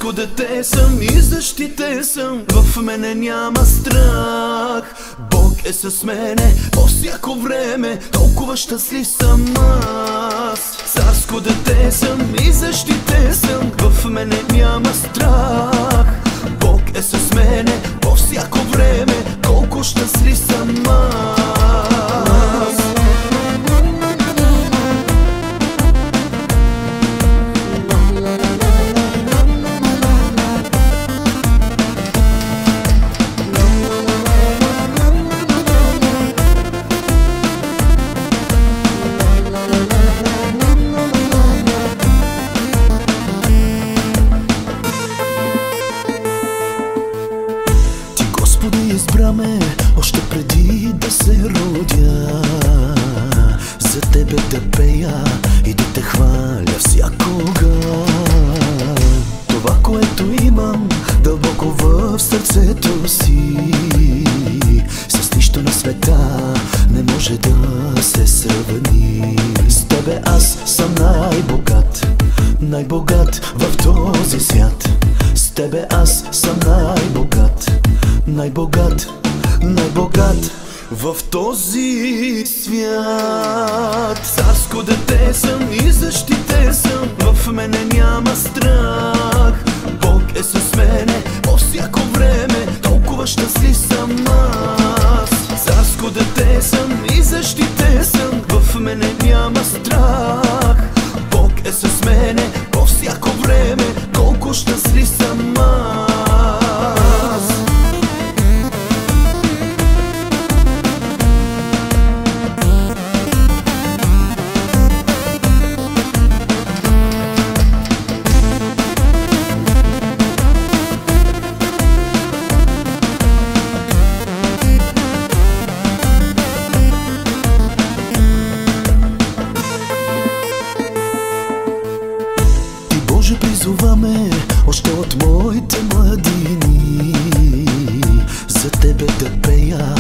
Царско дете съм и защитен съм, в мене няма страх. Бог е с мене по всяко време, толкова щастлив съм аз. Царско дете съм и защитен съм, в мене няма страх. Бог е с мене по всяко време, колко щастлив съм аз. Избра ме още преди да се родя, за тебе да пея и да те хваля всякога. Това, което имам дълбоко в сърцето си, с нищо на света не може да се сравни. С тебе аз съм най-богат, най-богат в този свят. С тебе аз съм най-богат, най-богат, най-богат в този свят. Царско дете съм и защитен съм, в мене няма страх. Бог е с мене по всяко време, толкова щастлив съм аз. Царско дете съм и защитен съм, в мене няма страх. Бог е с мене по всяко време, колко щастлив съм аз. Призоваме още от моите младини, за тебе да пея